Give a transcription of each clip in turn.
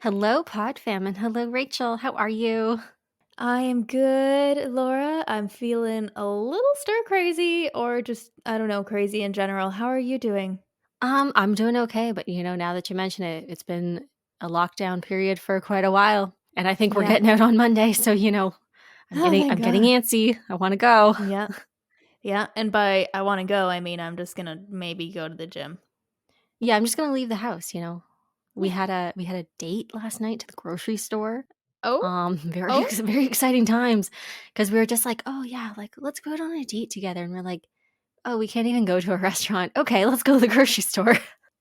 Hello, Pod Fam, and hello, Rachel. How are you? I am good, Laura. I'm feeling a little stir crazy or just, I don't know, crazy in general. How are you doing? I'm doing okay, but now that you mention it, it's been a lockdown period for quite a while, and I think we're Yeah. getting out on Monday. So I'm Oh, getting thank I'm getting God. antsy. I want to go. Yeah. Yeah. And by I want to go, I mean I'm just going to maybe go to the gym. Yeah, I'm just gonna leave the house. We Yeah. had a date last night to the grocery store. Oh, Very oh, very exciting times because we were just like, oh yeah, like let's go out on a date together, and we're like, oh, we can't even go to a restaurant. Okay, let's go to the grocery store.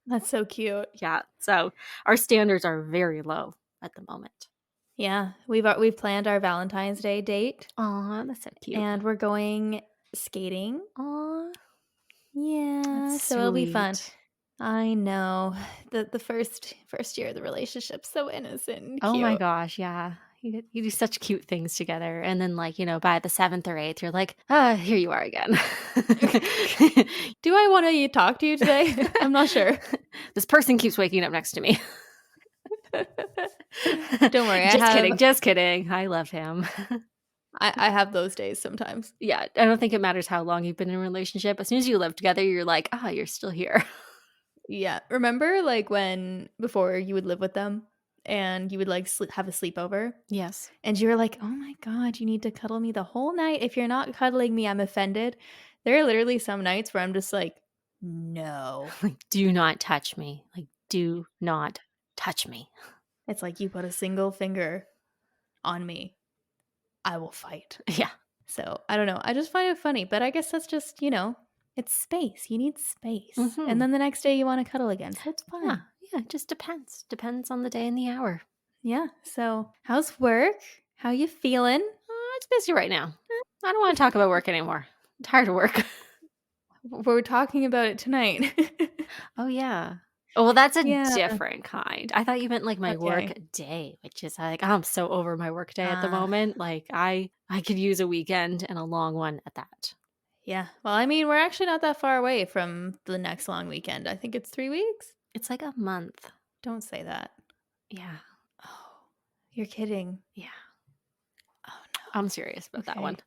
that's so cute. Yeah, so our standards are very low at the moment. Yeah. We've planned our Valentine's Day date Aw, that's so cute. and we're going skating. Aw, Yeah. that's So it'll be fun. sweet. I know. The first year of the relationship's so innocent and Oh my cute. gosh, yeah. You do such cute things together, and then, like, by the 7th or 8th, you're like, "Ah, here you are again." Do I wanna talk to you today? I'm not sure. This person keeps waking up next to me. Don't worry, Just kidding, just kidding. I love him. I have those days sometimes. Yeah, I don't think it matters how long you've been in a relationship. As soon as you live together, you're like, "Ah, you're still here." Yeah. Remember, like, when before you would live with them and you would, like, have a sleepover, Yes. and you were like, "Oh my god, you need to cuddle me the whole night. If you're not cuddling me, I'm offended." There are literally some nights where I'm just like, "No." Like, "Do not touch me. Like, do not touch me." It's like, "You put a single finger on me, I will fight." Yeah. So, I don't know, I just find it funny, but I guess that's just, it's space, you need space, and Mhm. then the next day you wanna cuddle again, so it's Yeah, fine. yeah, it just depends. Depends on the day and the hour. Yeah, so how's work? How you feeling? It's busy right now. I don't wanna talk about work anymore. I'm tired of work. We're talking about it tonight. Oh, yeah. Oh, well, that's a Yeah, different kind. I thought you meant, like, my work okay. day, which is, like, I'm so over my work day at the Ah, moment. Like, I could use a weekend and a long one at that. yeah, well, I mean, we're actually not that far away from the next long weekend, I think it's 3 weeks? It's like a month. Don't say that. Yeah, Oh, you're kidding. yeah. Oh, I'm serious no. about that one. Okay,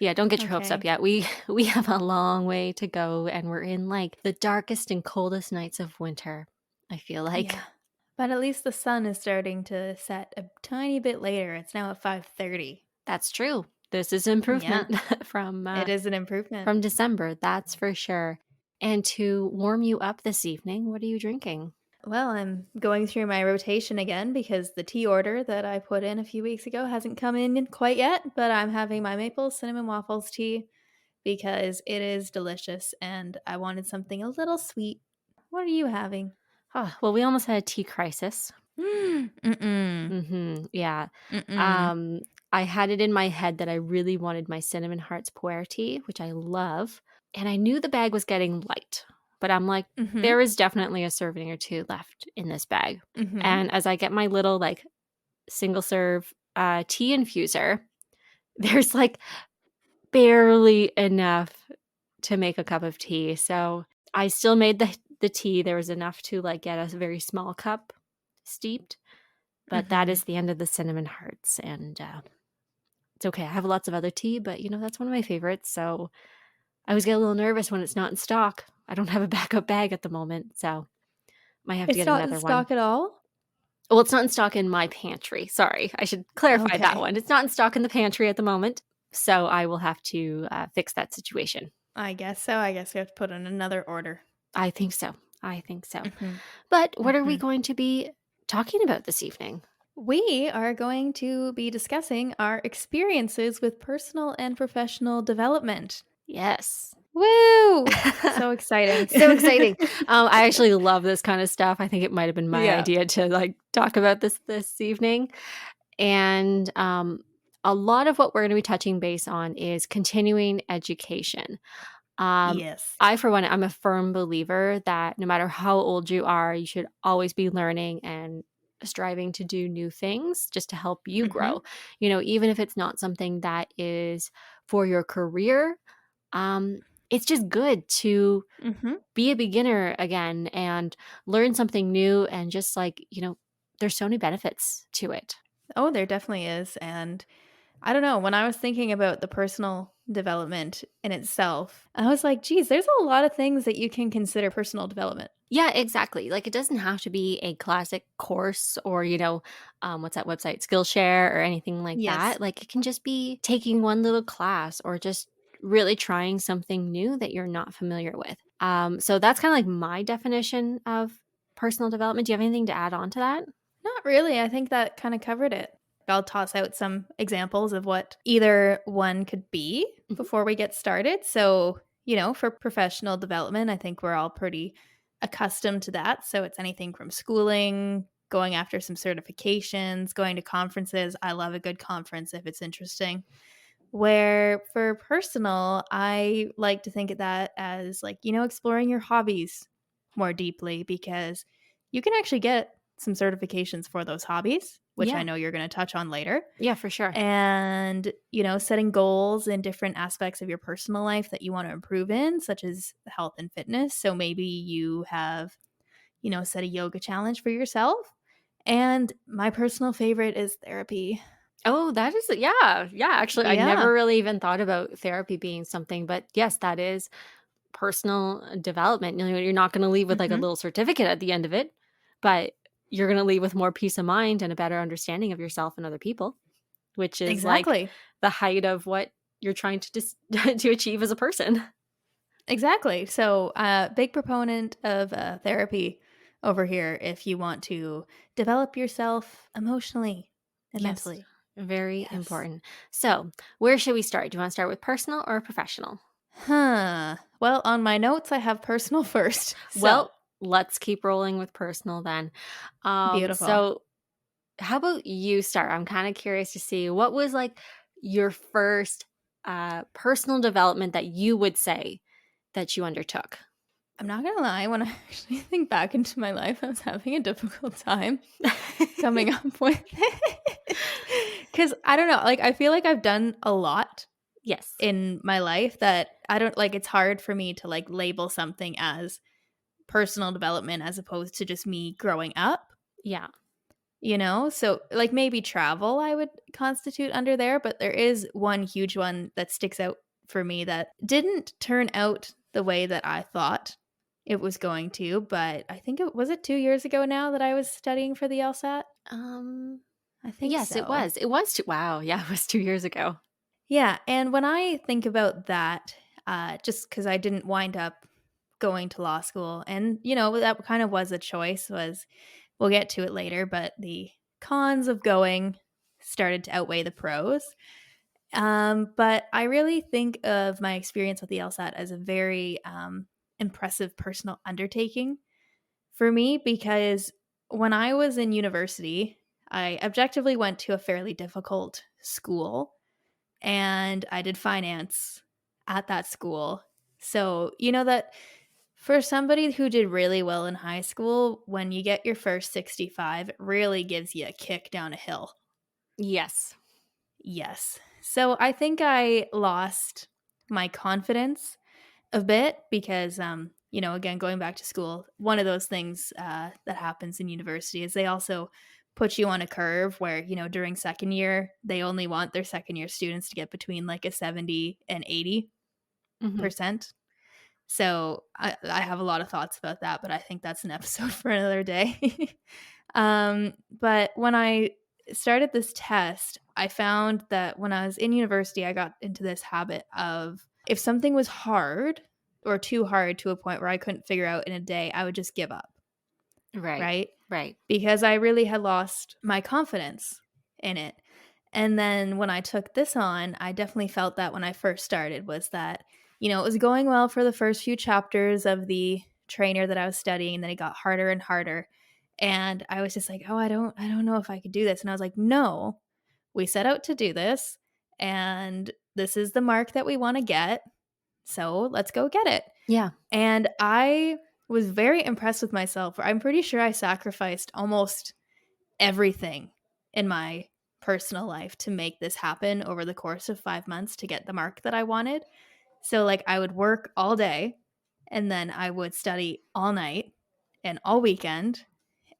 Yeah, don't get your hopes up okay. yet. We have a long way to go, and we're in, like, the darkest and coldest nights of winter, I feel like. Yeah. But at least the sun is starting to set a tiny bit later. It's now at 5:30. That's true. This is Yeah, improvement from, it uh, is an improvement. from December, that's for sure. And to warm you up this evening, what are you drinking? Well, I'm going through my rotation again because the tea order that I put in a few weeks ago hasn't come in quite yet, but I'm having my maple cinnamon waffles tea because it is delicious and I wanted something a little sweet. What are you having? Oh, well, we almost had a tea crisis. Mm-mm. Mhm, yeah. Mm-mm. Um, I had it in my head that I really wanted my cinnamon hearts pu'er tea, which I love, and I knew the bag was getting light, but I'm like, Mm-hmm. "There is definitely a serving or 2 left in this bag." Mm-hmm. And as I get my little, like, single serve, tea infuser, there's, like, barely enough to make a cup of tea, so I still made the tea. There was enough to, like, get a very small cup steeped, but that Mm-hmm. is the end of the cinnamon hearts, and, it's okay. I have lots of other tea, but, that's one of my favorites, so I always get a little nervous when it's not in stock. I don't have a backup bag at the moment, so might have to It's get not in another one. stock at all? Well, it's not in stock in my pantry, sorry. I should clarify that Okay. one. It's not in stock in the pantry at the moment, so I will have to, fix that situation. I guess so. I guess we have to put in another order. I think so. I think so. Mm-hmm. But what are we Mm-hmm. going to be talking about this evening? We are going to be discussing our experiences with personal and professional development. Yes. Woo! So exciting. So exciting. I actually love this kind of stuff. I think it might have been my Yeah. idea to, like, talk about this evening. And, a lot of what we're gonna be touching base on is continuing education. Um, Yes. I, for one, I'm a firm believer that no matter how old you are, you should always be learning and striving to do new things just to help you Mhm. grow. Even if it's not something that is for your career, um, it's just good to Mhm. be a beginner again and learn something new and just, like, there's so many benefits to it. Oh, there definitely is, and I don't know, when I was thinking about the personal development in itself, I was like, "Geez, there's a lot of things that you can consider personal development." Yeah, exactly. Like, it doesn't have to be a classic course or, what's that website, Skillshare or anything like Yes. that. Like, it can just be taking one little class or just really trying something new that you're not familiar with. So that's kind of like my definition of personal development. Do you have anything to add on to that? Not really, I think that kinda covered it. I'll toss out some examples of what either one could be Mhm. before we get started. So, for professional development, I think we're all pretty accustomed to that. So it's anything from schooling, going after some certifications, going to conferences. I love a good conference if it's interesting. Where for personal, I like to think of that as like, exploring your hobbies more deeply because you can actually get some certifications for those hobbies, which I Yeah. know you're going to touch on later. Yeah, for sure. And, setting goals in different aspects of your personal life that you want to improve in, such as health and fitness. So maybe you have, set a yoga challenge for yourself. And my personal favorite is therapy. Oh, that is yeah, yeah, actually, I Yeah. never really even thought about therapy being something, but yes, that is personal development. You're not gonna leave with, like, a Hmm. little certificate at the end of it, but you're gonna leave with more peace of mind and a better understanding of yourself and other people, which is, like, Exactly. the height of what you're trying to to achieve as a person. Exactly. So, big proponent of therapy over here if you want to develop yourself emotionally and Yes, mentally. very Yes. important. So, where should we start? Do you wanna start with personal or professional? Huh. Well, on my notes, I have personal first. So, Well, let's keep rolling with personal then. Um, beautiful. so how about you start? I'm kind of curious to see what was like your first personal development that you would say that you undertook. I'm not going to lie, when I actually think back into my life, I was having a difficult time coming up with it. Because I don't know, like, I feel like I've done a lot Yes. in my life that I don't like, it's hard for me to like label something as personal development as opposed to just me growing up, Yeah. So like maybe travel I would constitute under there, but there is one huge one that sticks out for me that didn't turn out the way that I thought it was going to, but I think it was it 2 years ago now that I was studying for the LSAT? Um I think yes, it so. was. It was wow, yeah, it was 2 years ago. Yeah, and when I think about that, just because I didn't wind up going to law school, and, that kind of was a choice, was we'll get to it later, but the cons of going started to outweigh the pros. But I really think of my experience with the LSAT as a very impressive personal undertaking for me because when I was in university, I objectively went to a fairly difficult school and I did finance at that school. So, that for somebody who did really well in high school, when you get your first 65, it really gives you a kick down a hill. Yes. Yes. So I think I lost my confidence a bit because, again, going back to school, one of those things that happens in university is they also put you on a curve where, during second year, they only want their second year students to get between like a 70 and 80%. Mhm. So I have a lot of thoughts about that, but I think that's an episode for another day. But when I started this test, I found that when I was in university, I got into this habit of if something was hard or too hard to a point where I couldn't figure out in a day, I would just give up, Right. right? Right. Because I really had lost my confidence in it. And then when I took this on, I definitely felt that when I first started was that, it was going well for the first few chapters of the trainer that I was studying, and then it got harder and harder. And I was just like, "Oh, I don't know if I could do this." And I was like, "No. We set out to do this, and this is the mark that we want to get. So, let's go get it." Yeah. And I was very impressed with myself. I'm pretty sure I sacrificed almost everything in my personal life to make this happen over the course of 5 months to get the mark that I wanted. So, like, I would work all day, and then I would study all night and all weekend,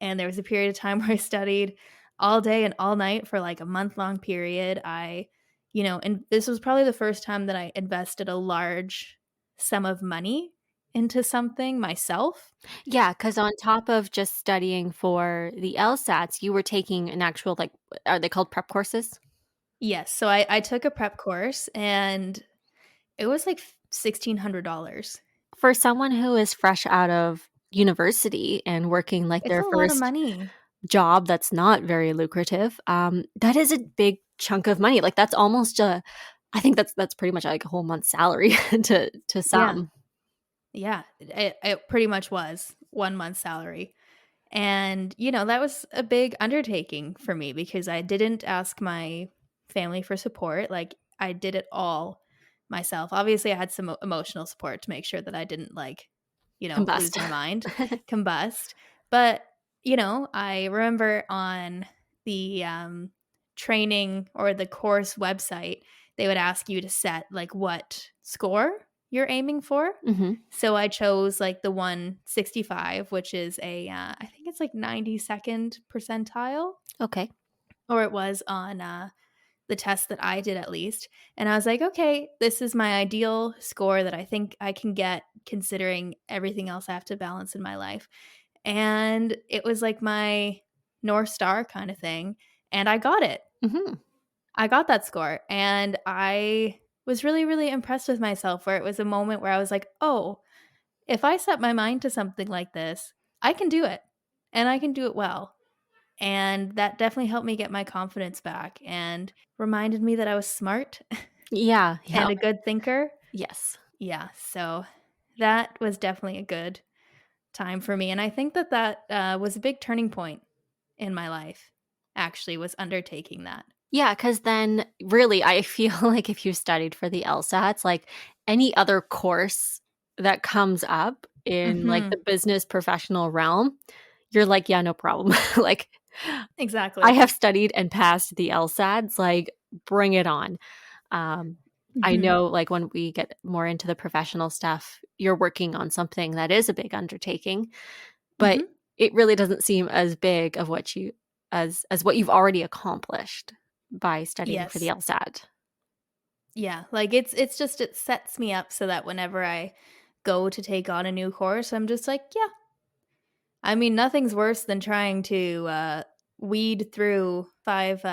And there was a period of time where I studied all day and all night for like a month-long period. And this was probably the first time that I invested a large sum of money into something myself. Yeah, because on top of just studying for the LSATs, you were taking an actual, like, are they called prep courses? Yes, so I took a prep course and it was like $1,600. For someone who is fresh out of university and working, like, It's their a lot of first money. job that's not very lucrative, that is a big chunk of money, like, that's almost a I think that's pretty much, like, a whole month's salary to Yeah, some. yeah, it pretty much was 1 month's salary. And, that was a big undertaking for me because I didn't ask my family for support. Like, I did it all myself. Obviously, I had some emotional support to make sure that I didn't, like, lose Combust. my mind, combust. But, I remember on the training or the course website, they would ask you to set, like, what score you're aiming for. Mhm. So I chose like the 165, which is I think it's like 92nd percentile, Okay. or it was on the test that I did at least. And I was like, okay, this is my ideal score that I think I can get considering everything else I have to balance in my life. And it was like my North Star kind of thing. And I got it. Mhm. I got that score. And I was really, really impressed with myself, where it was a moment where I was like, oh, if I set my mind to something like this, I can do it and I can do it well. And that definitely helped me get my confidence back and reminded me that I was smart Yeah, yeah. and a good thinker. Yes. Yeah, so that was definitely a good time for me. And I think that was a big turning point in my life, actually, was undertaking that. Yeah, because then really, I feel like if you studied for the LSATs, like, any other course that comes up in, like, Hmm. the business professional realm, you're like, "Yeah, no problem." Like, I Exactly. have studied and passed the LSATs, like, bring it on. Um, I Hmm. know, like, when we get more into the professional stuff, you're working on something that is a big undertaking, but Hmm. it really doesn't seem as big of what you as what you've already accomplished by studying for the Yes. LSAT. Yeah, like, it's just it sets me up so that whenever I go to take on a new course, I'm just like, "Yeah." I mean, nothing's worse than trying to, weed through 5,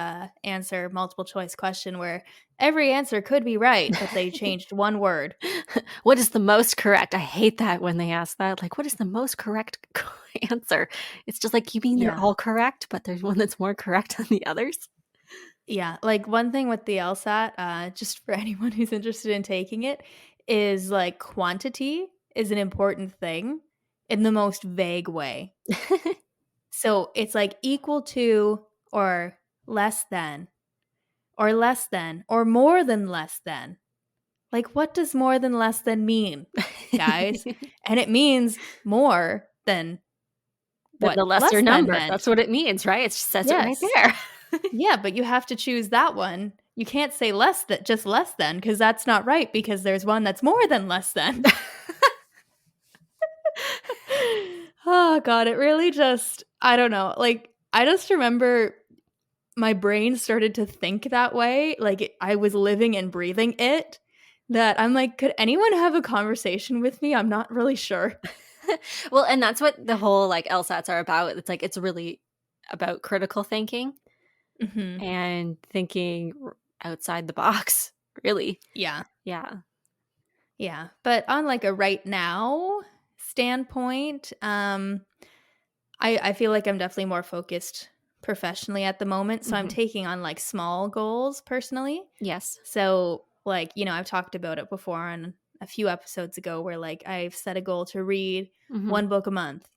answer multiple choice question where every answer could be right, but they changed 1 word. What is the most correct? I hate that when they ask that, like, "What is the most correct answer?" It's just like, you mean they're Yeah. all correct, but there's one that's more correct than the others? Yeah, like, one thing with the LSAT, just for anyone who's interested in taking it, is, like, quantity is an important thing in the most vague way. So, it's, like, equal to or less than or more than less than. Like, what does more than less than mean, guys? And it means more than Then the what lesser less than number, meant. that's what it means, right? It just says it right Yes. there. Yeah, but you have to choose that one. You can't say less that just less than because that's not right because there's one that's more than less than. Oh god, it really just I don't know, like, I just remember my brain started to think that way, like, I was living and breathing it, that I'm like, "Could anyone have a conversation with me? I'm not really sure." Well, and that's what the whole, like, LSATs are about. It's like, it's really about critical thinking Mhm. and thinking outside the box, really. Yeah. Yeah. Yeah, but on, like, a right now standpoint, I feel like I'm definitely more focused professionally at the moment, so I'm Mhm. taking on, like, small goals personally. Yes. So, like, I've talked about it before on a few episodes ago where, like, I've set a goal to read Mhm. 1 book a month,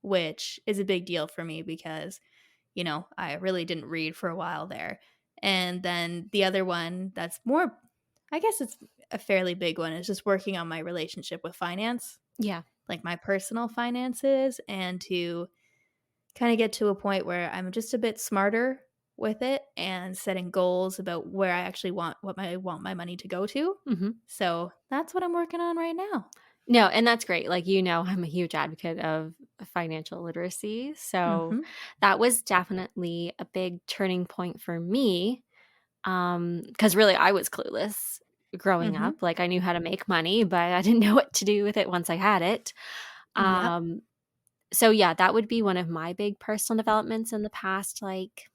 which is a big deal for me because, I really didn't read for a while there. And then the other one that's more I guess it's a fairly big one, is just working on my relationship with finance, Yeah. like my personal finances, and to kinda get to a point where I'm just a bit smarter with it and setting goals about where I actually want my money to go to. Mhm. So, that's what I'm working on right now. No, and that's great. Like, I'm a huge advocate of financial literacy. So Mhm. that was definitely a big turning point for me. 'Cause really I was clueless growing Mhm. up. Like I knew how to make money, but I didn't know what to do with it once I had it. Yep. Um, so yeah, that would be one of my big personal developments in the past, like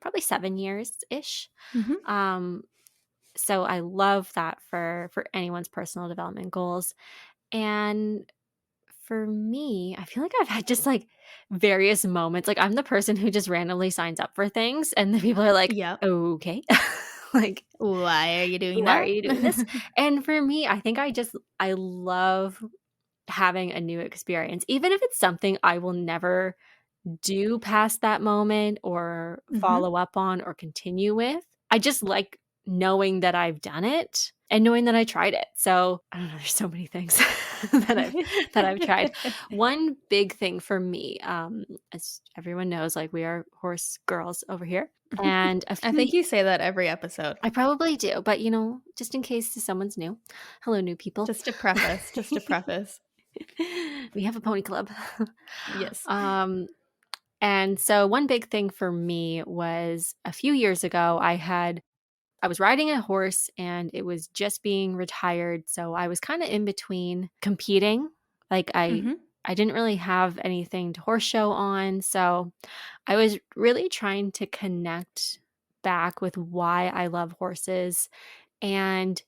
probably 7 years-ish. Mhm. Um, so I love that for anyone's personal development goals. And for me, I feel like I've had just like various moments. Like I'm the person who just randomly signs up for things and the people are like, Yep. "Okay." Like, Why are you doing "Why are that? you doing this?" And for me, I think I love having a new experience, even if it's something I will never do past that moment or Mhm. follow up on or continue with. I just like knowing that I've done it and knowing that I tried it. So, I don't know, there's so many things that I've tried. One big thing for me, as everyone knows, like we are horse girls over here. And a I few think you say that every episode. I probably do, but just in case someone's new. Hello, new people. Just to preface. We have a pony club. Yes. um And so one big thing for me was a few years ago, I was riding a horse and it was just being retired. So I was kind of in between competing. Like Mhm. I didn't really have anything to horse show on. So I was really trying to connect back with why I love horses and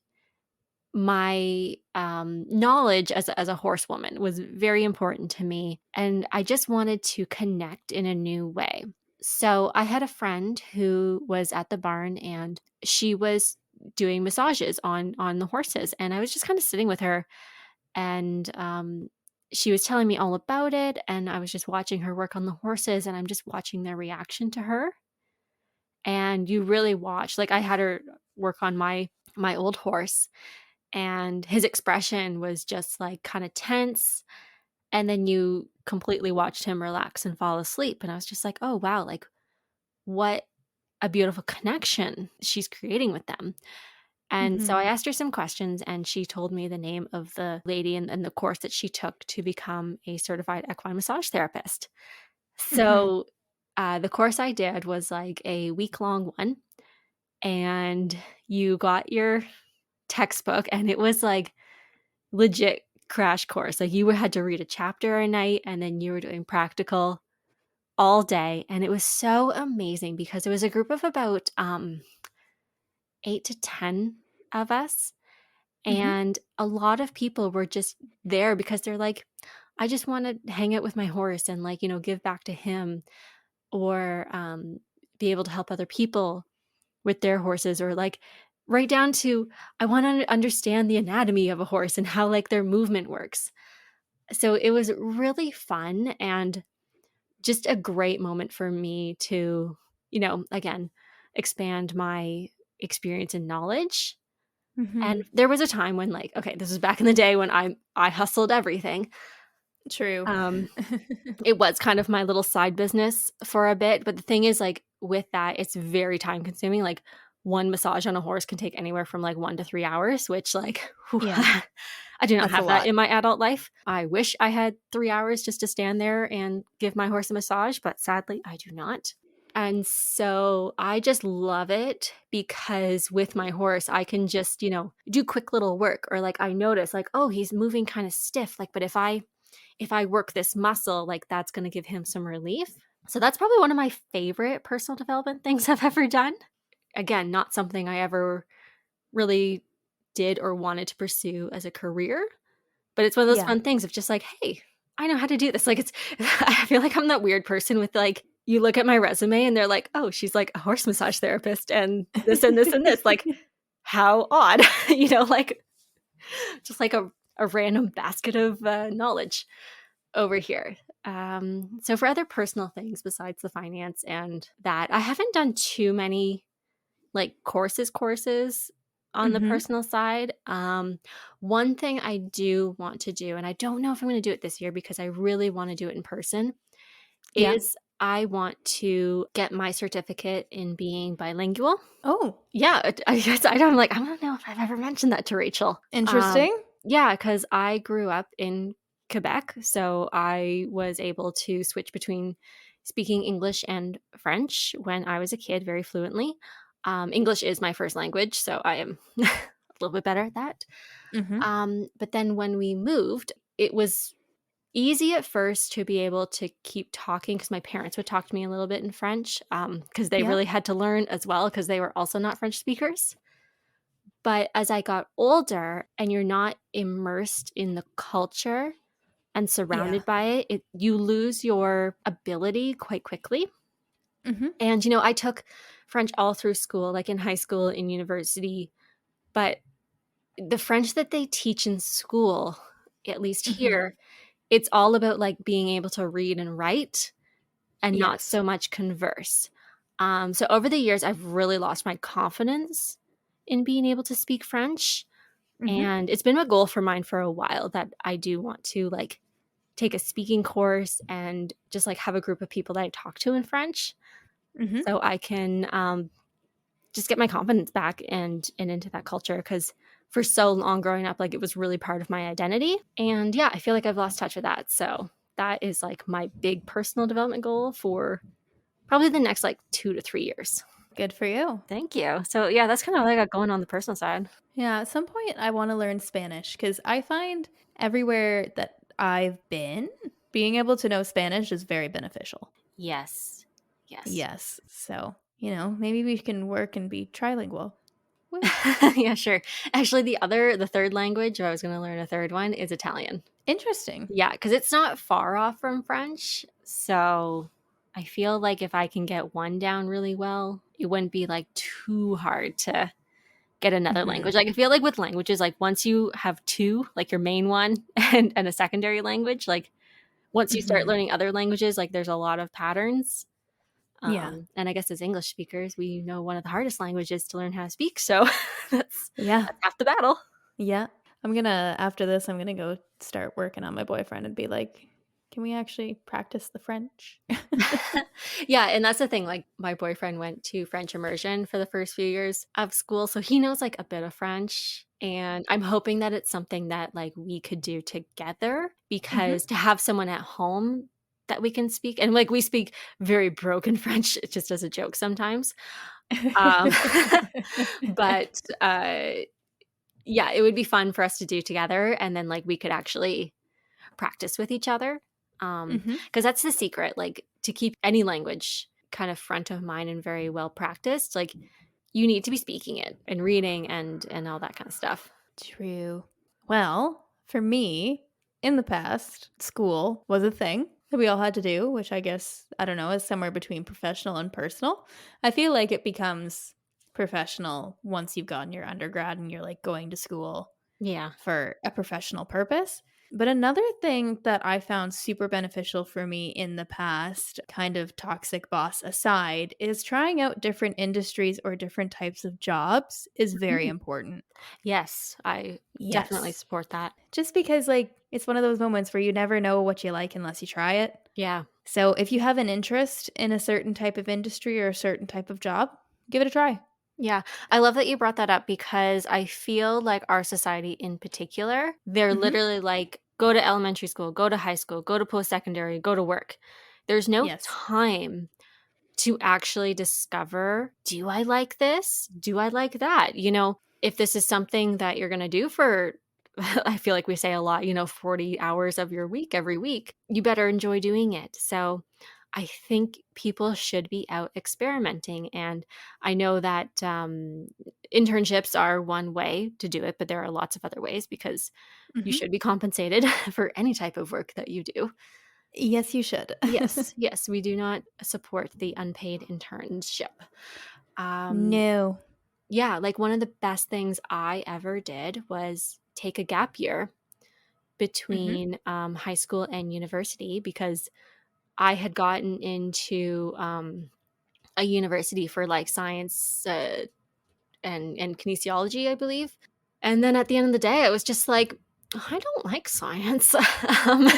my knowledge as a horsewoman was very important to me, and I just wanted to connect in a new way. So I had a friend who was at the barn, and she was doing massages on the horses, and I was just kind of sitting with her, and she was telling me all about it, and I was just watching her work on the horses, and I'm just watching their reaction to her. And you really watch, like I had her work on my old horse, and his expression was just like kind of tense, and then you completely watched him relax and fall asleep, and I was just like, "Oh wow, like what a beautiful connection she's creating with them." And so I Mhm. asked her some questions, and she told me the name of the lady and the course that she took to become a certified equine massage therapist. Mhm. So the course I did was like a week-long one, and you got your textbook, and it was like legit crash course. Like you had to read a chapter a night and then you were doing practical all day. And it was so amazing because it was a group of about 8 to 10 of us. Mhm. And a lot of people were just there because they're like, I just want to hang out with my horse and like, give back to him or be able to help other people with their horses or like right down to I want to understand the anatomy of a horse and how like their movement works. So it was really fun and just a great moment for me to, again, expand my experience and knowledge. And Mhm. there was a time when like, okay, this was back in the day when I hustled everything. True. Um it was kind of my little side business for a bit, but the thing is like with that it's very time consuming. Like one massage on a horse can take anywhere from like 1 to 3 hours, which like Yeah. I do not That's a have that lot. in my adult life. I wish I had 3 hours just to stand there and give my horse a massage, but sadly, I do not. And so I just love it because with my horse, I can just, do quick little work or like I notice like, oh, he's moving kind of stiff. Like, but if I work this muscle, like that's going to give him some relief. So that's probably one of my favorite personal development things I've ever done. Again, not something I ever really did or wanted to pursue as a career, but it's one of those Yeah. fun things of just like, "Hey, I know how to do this." Like, it's I feel like I'm that weird person with, like you look at my resume and they're like, "Oh, she's, like, a horse massage therapist and this and this and this." Like, how odd, like, just like a random basket of, knowledge over here. So for other personal things besides the finance and that, I haven't done too many like courses on the Mhm. personal side. One thing I do want to do, and I don't know if I'm going to do it this year because I really want to do it in person, Yeah. is I want to get my certificate in being bilingual. Oh, Yeah, I guess I'm like I don't know if I've ever mentioned that to Rachel. interesting. Yeah, because I grew up in Quebec, so I was able to switch between speaking English and French when I was a kid very fluently. English is my first language, so I am a little bit better at that. Mhm. But then when we moved, it was easy at first to be able to keep talking because my parents would talk to me a little bit in French because they Yeah. really had to learn as well because they were also not French speakers. But as I got older and you're not immersed in the culture and Yeah. surrounded by you lose your ability quite quickly. Mhm. And, I took French all through school, like in high school, in university, but the French that they teach in school, at least Mhm. here, it's all about like being able to read and write and not Yes. so much converse. So over the years, I've really lost my confidence in being able to speak French. Mhm. And it's been a goal for mine for a while that I do want to like take a speaking course and just like have a group of people that I talk to in French Mhm. so I can just get my confidence back and into that culture because for so long growing up, like it was really part of my identity. And yeah, I feel like I've lost touch with that. So that is like my big personal development goal for probably the next like 2 to 3 years. Good for you. Thank you. So yeah, that's kind of what I got going on the personal side. Yeah, at some point I wanna learn Spanish because I find everywhere that I've been, being able to know Spanish is very beneficial. Yes. Yes. Yes, so, maybe we can work and be trilingual. Woo. Yeah, sure. Actually, the third language, if I was going to learn a third one, is Italian. Interesting. Yeah, because it's not far off from French. So I feel like if I can get one down really well, it wouldn't be like too hard to get another language. Mhm. Like I feel like with languages, like once you have two, like your main one and a secondary language, like once you start Mhm. learning other languages, like there's a lot of patterns. Yeah. And I guess as English speakers, we know one of the hardest languages to learn how to speak. So that's Yeah. that's half the battle. Yeah. After this, I'm gonna go start working on my boyfriend and be like, "Can we actually practice the French?" Yeah, and that's the thing, like, my boyfriend went to French immersion for the first few years of school, so he knows, like, a bit of French, and I'm hoping that it's something that, like, we could do together Mhm. because to have someone at home that we can speak and, like, we speak very broken French just as a joke sometimes, um, but, yeah, it would be fun for us to do together, and then, like, we could actually practice with each other. Mhm. Because that's the secret, like, to keep any language kind of front of mind and very well practiced, like, you need to be speaking it and reading and all that kind of stuff. True. Well, for me, in the past, school was a thing that we all had to do, which I guess, I don't know, is somewhere between professional and personal. I feel like it becomes professional once you've gotten your undergrad and you're like going to school Yeah. for a professional purpose. But another thing that I found super beneficial for me in the past, kind of toxic boss aside, is trying out different industries or different types of jobs is very Mhm. important. Yes, I definitely Yes. support that. Just because, like, it's one of those moments where you never know what you like unless you try it. Yeah. So if you have an interest in a certain type of industry or a certain type of job, give it a try. Yeah. I love that you brought that up because I feel like our society in particular, they're Mhm. literally like, go to elementary school, go to high school, go to post-secondary, go to work. There's no Yes. time to actually discover, do I like this? Do I like that? If this is something that you're going to do for, I feel like we say a lot, 40 hours of your week every week, you better enjoy doing it. So I think people should be out experimenting. And I know that internships are one way to do it, but there are lots of other ways because you Mhm. should be compensated for any type of work that you do. Yes, you should. Yes, yes, we do not support the unpaid internship. Um, No. yeah, like one of the best things I ever did was take a gap year Mhm. between high school and university because I had gotten into a university for like science and kinesiology, I believe. And then at the end of the day, I was just like, I don't like science. um,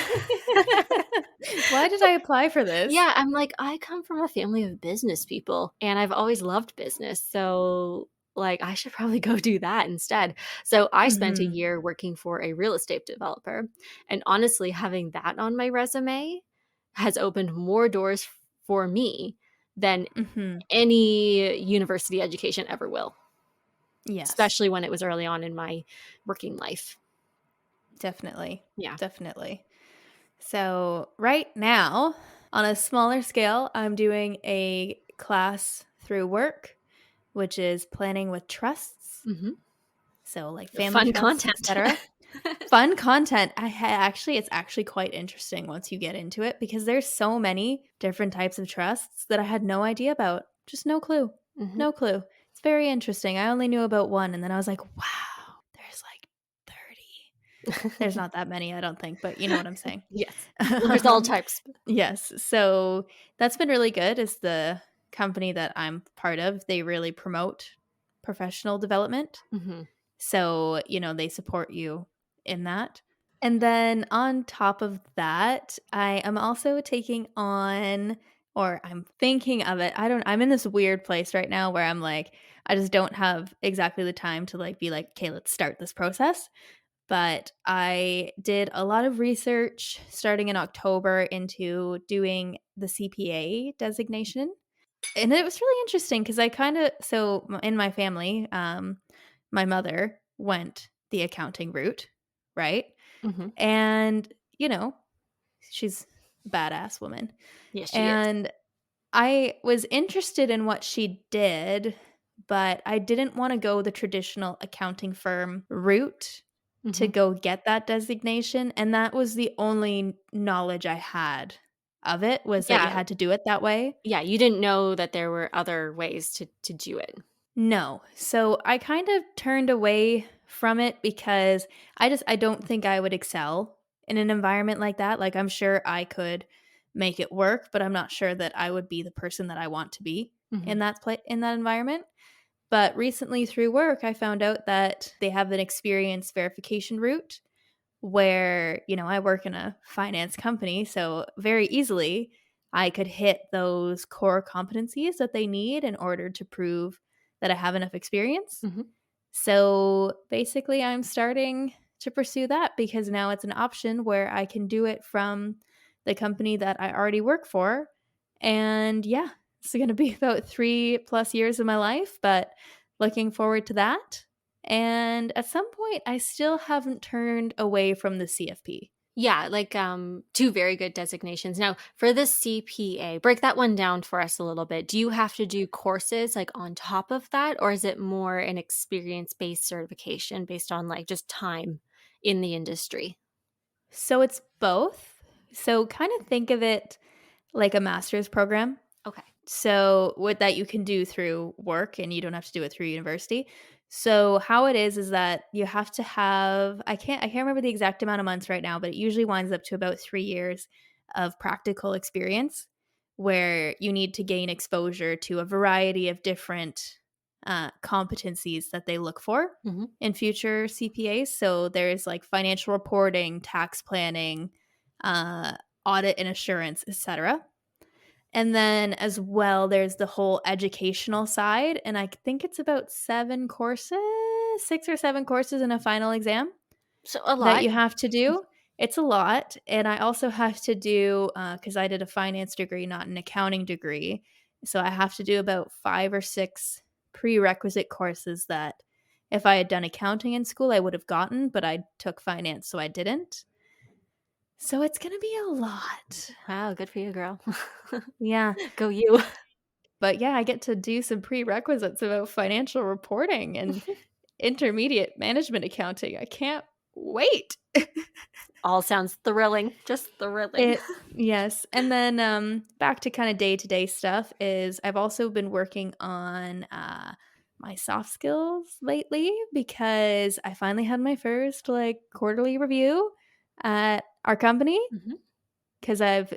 Why did I apply for this? Yeah, I'm like, I come from a family of business people and I've always loved business. So like, I should probably go do that instead. So I spent a Mhm. year working for a real estate developer. And honestly, having that on my resume has opened more doors for me than Mhm. any university education ever will, Yes. especially when it was early on in my working life. Definitely. Yeah. Definitely. So, right now, on a smaller scale, I'm doing a class through work, which is planning with trusts. Mhm. So, like family Fun trusts, content. etc. Fun content. Actually, it's actually quite interesting once you get into it because there's so many different types of trusts that I had no idea about. Just no clue. Mhm. No clue. It's very interesting. I only knew about one and then I was like, wow, there's like 30. There's not that many, I don't think, but you know what I'm saying. Yes. There's all types. Yes. So that's been really good is the company that I'm part of, they really promote professional development. Mhm. So, they support you in that. And then on top of that, I am also taking on or I'm thinking of it. I'm in this weird place right now where I'm like I just don't have exactly the time to like be like, "Okay, let's start this process." But I did a lot of research starting in October into doing the CPA designation. And it was really interesting because I kind of in my family, my mother went the accounting route, right? Mhm. And, she's a badass woman. Yes, she is. And I was interested in what she did, but I didn't want to go the traditional accounting firm route to Mhm. go get that designation. And that was the only knowledge I had of it was that you Yeah. had to do it that way. Yeah, you didn't know that there were other ways to do it. No. So I kind of turned away from it because I don't think I would excel in an environment like that. Like I'm sure I could make it work, but I'm not sure that I would be the person that I want to be Mhm. in that environment. But recently through work, I found out that they have an experience verification route where, I work in a finance company, so very easily I could hit those core competencies that they need in order to prove that I have enough experience. Mhm. So basically, I'm starting to pursue that because now it's an option where I can do it from the company that I already work for. And yeah, it's going to be about 3+ years of my life, but looking forward to that. And at some point, I still haven't turned away from the CFP. Yeah, like, 2 very good designations. Now, for the CPA, break that one down for us a little bit. Do you have to do courses, like, on top of that, or is it more an experience-based certification based on, like, just time in the industry? So it's both. So kind of think of it like a master's program. Okay. So what that you can do through work and you don't have to do it through university. So how it is that you have to have I can't remember the exact amount of months right now, but it usually winds up to about 3 years of practical experience where you need to gain exposure to a variety of different competencies that they look for Mhm. in future CPAs. So there's like financial reporting, tax planning, uh, audit and assurance, etc. And then as well, there's the whole educational side, and I think it's about 7 courses, 6 or 7 courses in a final exam So, a that lot. you have to do. It's a lot, and I also have to do, because I did a finance degree, not an accounting degree, so I have to do about 5 or 6 prerequisite courses that if I had done accounting in school, I would have gotten, but I took finance, so I didn't. So it's gonna be a lot. Wow, good for you, girl. Yeah. Go you. But yeah, I get to do some prerequisites about financial reporting and intermediate management accounting. I can't wait. All sounds thrilling, just thrilling. It yes. And then back to kind of day-to-day stuff is I've also been working on my soft skills lately because I finally had my first like quarterly review at our company Mhm. because I've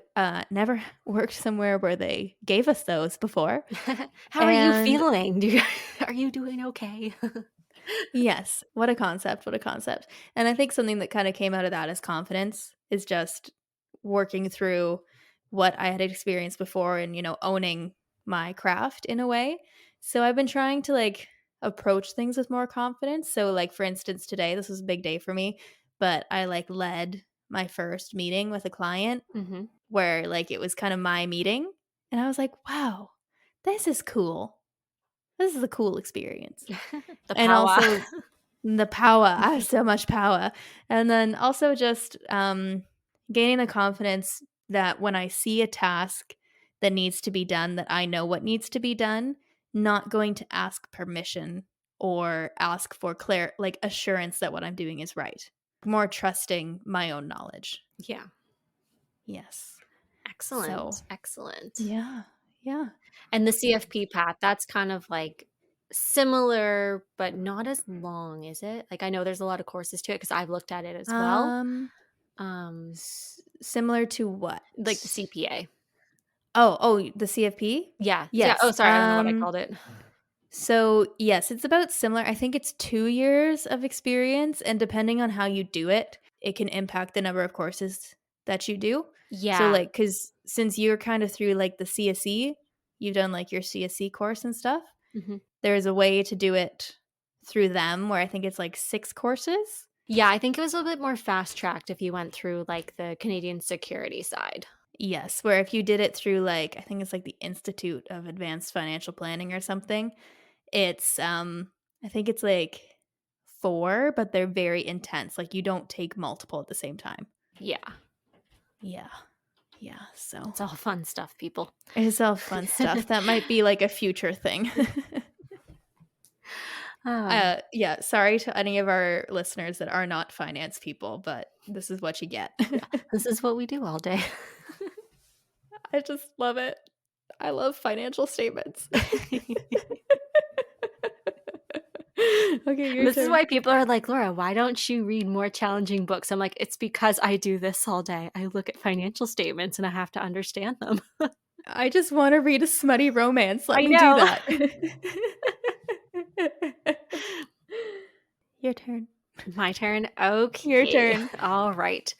never worked somewhere where they gave us those before. How are you And feeling? Do you are you doing okay? yes, what a concept, what a concept. And I think something that kind of came out of that is confidence, is just working through what I had experienced before and, owning my craft in a way. So I've been trying to like approach things with more confidence. So, like, for instance, today, this was a big day for me, but I like led my first meeting with a client Mhm. where like it was kind of my meeting. And I was like, wow, this is cool. This is a cool experience. The And power. also the power. I have so much power. And then also just gaining the confidence that when I see a task that needs to be done, that I know what needs to be done, not going to ask permission or ask for like assurance that what I'm doing is right. More trusting my own knowledge. Yeah. Yes. Excellent, So, excellent. yeah. Yeah. And the CFP path, that's kind of, like, similar, but not as long, is it? Like, I know there's a lot of courses to it because 'cause I've looked at it as well. Um, Um, Similar to what? like the CPA. Oh, the CFP? Yeah. Yeah, oh, Yes. sorry, I don't know what I called it. So yes, it's about similar. I think it's 2 years of experience, and depending on how you do it, it can impact the number of courses that you do. So, Yeah. like, because since you're kind of through, like, the CSE, you've done, like, your CSE course and stuff, Mhm. there's a way to do it through them where I think it's, like, 6 courses. Yeah, I think it was a little bit more fast-tracked if you went through, like, the Canadian security side. Yes, where if you did it through, like, I think it's, like, the Institute of Advanced Financial Planning or something, it's, I think it's, like, 4, but they're very intense, like, you don't take multiple at the same time. Yeah. Yeah. Yeah, so It's all fun stuff, people. it's all fun stuff. That might be, like, a future thing. Ah, Yeah, sorry to any of our listeners that are not finance people, but this is what you get. yeah, this is what we do all day. I just love it. I love financial statements. Okay, your This is turn. why people are like, "Laura, why don't you read more challenging books?" I'm like, "It's because I do this all day. I look at financial statements and I have to understand them." I just wanna read a smutty romance, let I me do know. that. Your turn. My turn? Your Okay. turn. All right.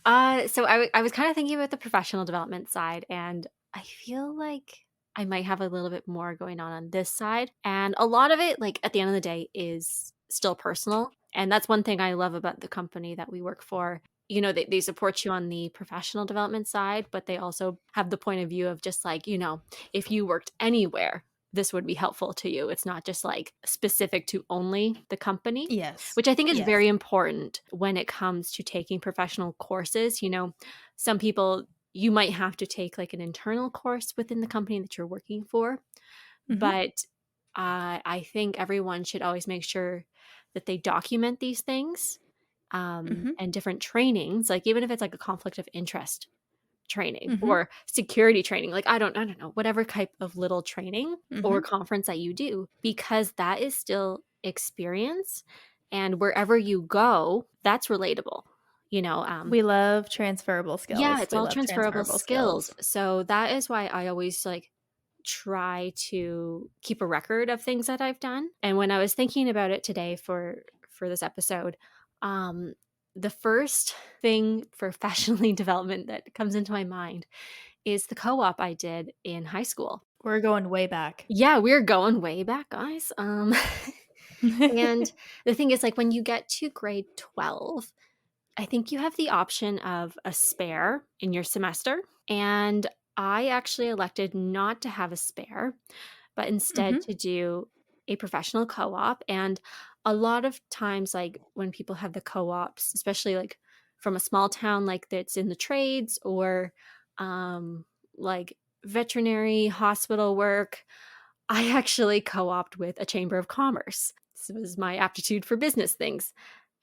So I was kinda thinking about the professional development side, and I feel like I might have a little bit more going on this side, and a lot of it, like, at the end of the day, is still personal, and that's one thing I love about the company that we work for. You know, they support you on the professional development side, but they also have the point of view of just, like, if you worked anywhere, this would be helpful to you. It's not just, like, specific to only the company, Yes. which I think is Yes. very important when it comes to taking professional courses. Some people, you might have to take, like, an internal course within the company that you're working for, Mhm. but I think everyone should always make sure that they document these things, Mhm. and different trainings, like, even if it's like a conflict of interest training Mhm. or security training, like, I don't know, whatever type of little training or Mhm. conference that you do, because that is still experience, and wherever you go, that's relatable, you know, We love transferable yeah, skills. it's We all love transferable transferable skills. skills. So that is why I always, like, try to keep a record of things that I've done. And when I was thinking about it today for this episode, um the first thing for professionally development that comes into my mind is the co-op I did in high school. We're going way back. Yeah, we're going way back, guys. And the thing is, like, when you get to grade 12, I think you have the option of a spare in your semester. And I actually elected not to have a spare, but instead Mhm. to do a professional co-op. And a lot of times, like, when people have the co-ops, especially like from a small town, like that's in the trades, or like veterinary hospital work, I actually co-opted with a chamber of commerce. This was my aptitude for business things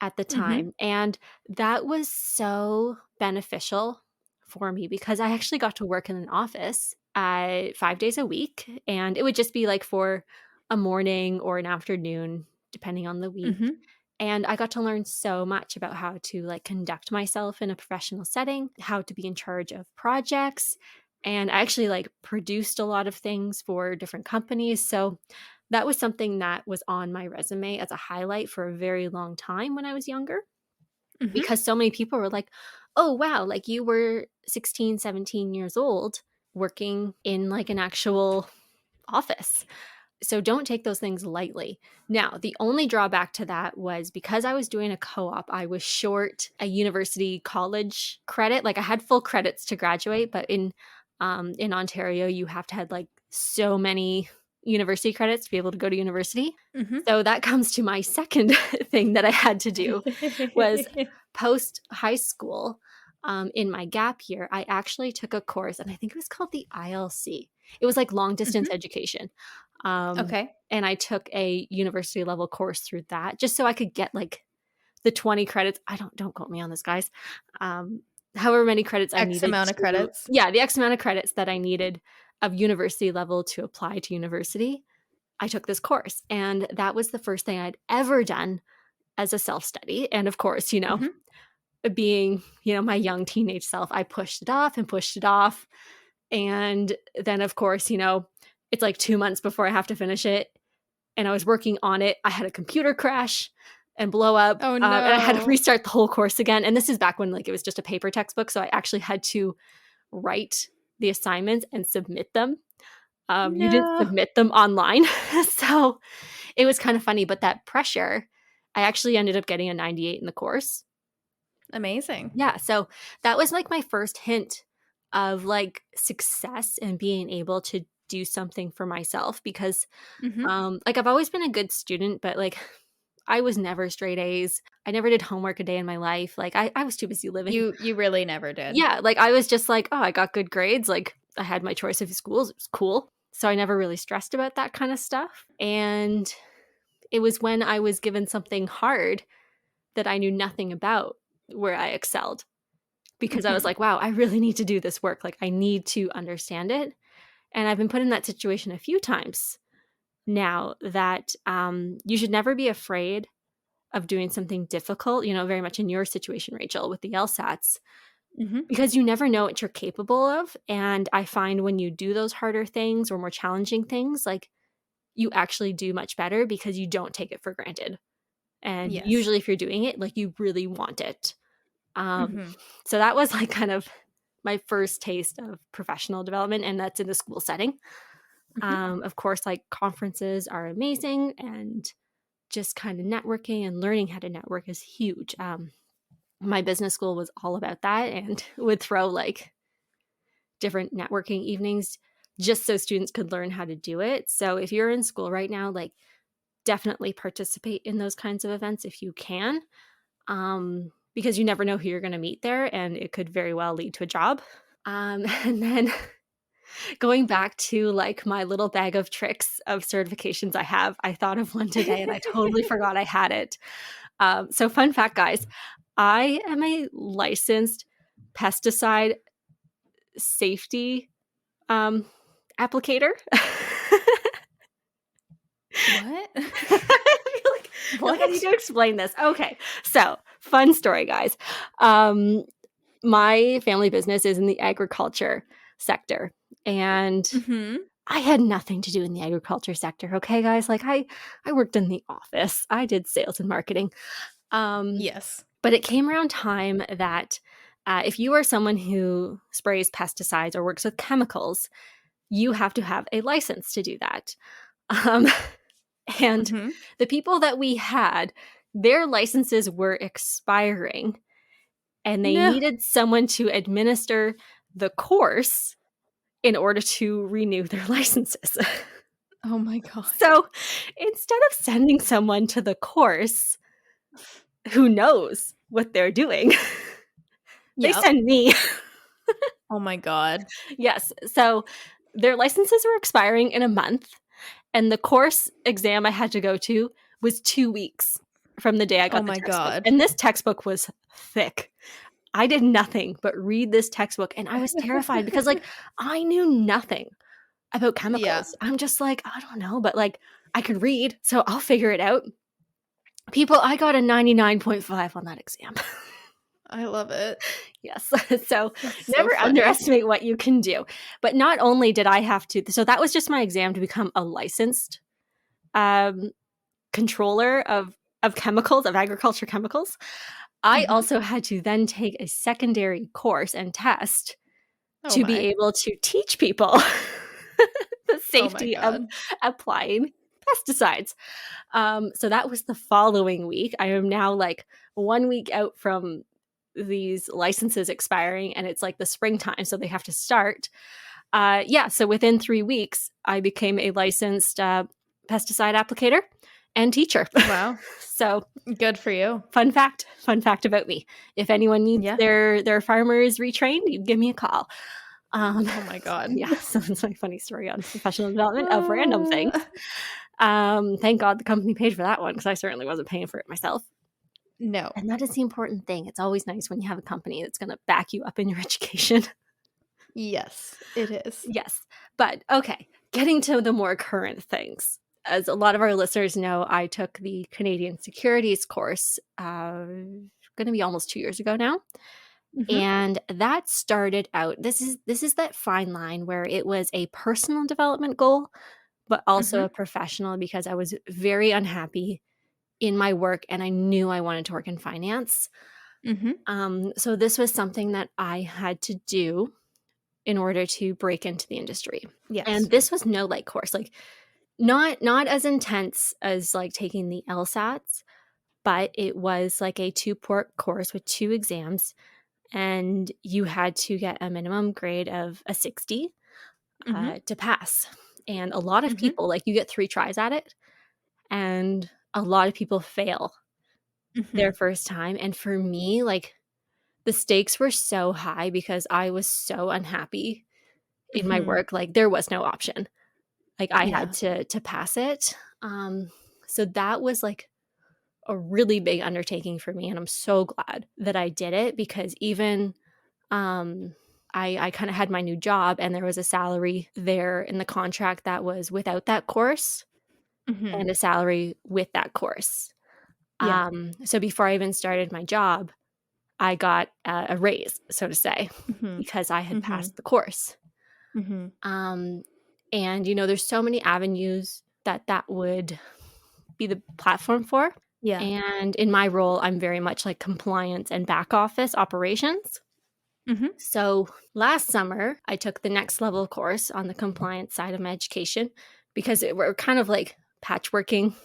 at the Mhm. time. And that was so beneficial for me because I actually got to work in an office 5 days a week. And it would just be like for a morning or an afternoon, depending on the week. Mhm. And I got to learn so much about how to, like, conduct myself in a professional setting, how to be in charge of projects. And I actually, like, produced a lot of things for different companies. So that was something that was on my resume as a highlight for a very long time when I was younger, Mhm. because so many people were like, "Oh, wow, like, you were 16, 17 years old working in, like, an actual office." So don't take those things lightly. Now, the only drawback to that was because I was doing a co-op, I was short a university college credit. Like I had full credits to graduate, but in Ontario, you have to have like so many university credits to be able to go to university. Mhm. So that comes to my second thing that I had to do was post high school. In my gap year, I actually took a course, and I think it was called the ILC. It was like long distance Mhm. education. Okay. And I took a university level course through that just so I could get like the 20 credits. Don't quote me on this, guys. Um, However many credits I X needed amount of to, credits. yeah, the X amount of credits that I needed of university level to apply to university. I took this course, and that was the first thing I'd ever done as a self study. And of course, Mhm. being, my young teenage self, I pushed it off and pushed it off. And then, of course, it's like 2 months before I have to finish it. And I was working on it. I had a computer crash and blow up, Oh, and I had to no. restart the whole course again. And this is back when like it was just a paper textbook, so I actually had to write the assignments and submit them. You didn't No. submit them online, so it was kind of funny. But that pressure, I actually ended up getting a 98 in the course. Amazing. Yeah, so that was like my first hint of like success and being able to do something for myself because Mhm. like I've always been a good student, but like I was never straight A's. I never did homework a day in my life. Like I was too busy living. You really never did. Yeah, like I was just like, oh, I got good grades. Like I had my choice of schools. It was cool. So I never really stressed about that kind of stuff. And it was when I was given something hard that I knew nothing about where I excelled because I was Mhm. like, wow, I really need to do this work. Like I need to understand it. And I've been put in that situation a few times now that you should never be afraid of doing something difficult, very much in your situation, Rachel, with the LSATs, Mhm. because you never know what you're capable of. And I find when you do those harder things or more challenging things, like you actually do much better because you don't take it for granted. And Yes. usually, if you're doing it, like you really want it. Um, Mhm. so that was like kind of my first taste of professional development, and that's in the school setting. Mhm. Of course, like conferences are amazing, and just kind of networking and learning how to network is huge. My business school was all about that and would throw like different networking evenings just so students could learn how to do it. So if you're in school right now, like definitely participate in those kinds of events if you can, because you never know who you're going to meet there, and it could very well lead to a job. And then going back to like my little bag of tricks of certifications I thought of one today and I totally forgot I had it. So, fun fact, guys, I am a licensed pesticide safety um, applicator. What? I feel like I need What? to explain this. Okay, so fun story, guys. Um, my family business is in the agriculture sector, and Mhm. I had nothing to do in the agriculture sector. Okay, guys, like I worked in the office. I did sales and marketing. Um, Yes. but it came around time that if you are someone who sprays pesticides or works with chemicals, you have to have a license to do that. Um, and Mhm. the people that we had, their licenses were expiring, and they No. needed someone to administer the course in order to renew their licenses. Oh my god. So instead of sending someone to the course who knows what they're doing, they Yep. send me. Oh my god. Yes. So their licenses were expiring in a month, and the course exam I had to go to was 2 weeks from the day I Oh got the my textbook. god. And this textbook was thick. I did nothing but read this textbook, and I was terrified because, like, I knew nothing about Yeah. chemicals. I'm just like, I don't know, but like, I can read, so I'll figure it out. People, I got a 99.5 on that exam. I love it. Yes. So That's so never funny. underestimate what you can do. But not only did I have to, so that was just my exam to become a licensed um, controller of chemicals, of agriculture chemicals. I Mhm. also had to then take a secondary course and test Oh to be my. able to teach people the Oh my safety of god. applying pesticides. So that was the following week. I am now like 1 week out from these licenses expiring, and it's like the springtime, so they have to start. Yeah, so within 3 weeks, I became a licensed pesticide applicator and teacher. Wow. So Good for you. fun fact about me. If anyone needs Yeah. their farmers retrained, you give me a call. Um, Oh my god. yeah, so that's my funny story on professional development of random things. Uh, Thank God the company paid for that one because I certainly wasn't paying for it myself. no. And that is the important thing. It's always nice when you have a company that's going to back you up in your education. Yes, it is. Yes. But okay, getting to the more current things. As a lot of our listeners know, I took the Canadian Securities course, going to be almost 2 years ago now. Mhm. And that started out, this is that fine line where it was a personal development goal, but also Mhm. a professional, because I was very unhappy in my work and I knew I wanted to work in finance. Mhm. So this was something that I had to do in order to break into the industry. Yes. And this was no light course, like not as intense as like taking the LSATs, but it was like a two-part course with 2 exams, and you had to get a minimum grade of a 60 Mhm. to pass. And a lot of Mhm. people, like, you get 3 tries at it, and a lot of people fail their Mhm. first time. And for me, like, the stakes were so high because I was so unhappy in my Mhm. work. Like, there was no option. Like, I had Yeah. to pass it. So that was like a really big undertaking for me, and I'm so glad that I did it, because even um I kind of had my new job, and there was a salary there in the contract that was without that course Mhm. and a salary with that course. Yeah. So before I even started my job, I got a raise, so to say, Mhm. because I had Mhm. passed the course. Mhm. Um, and there's so many avenues that would be the platform for. Yeah. And in my role, I'm very much like compliance and back office operations. Mhm. So last summer, I took the next level course on the compliance side of my education, because we're kind of like patchworking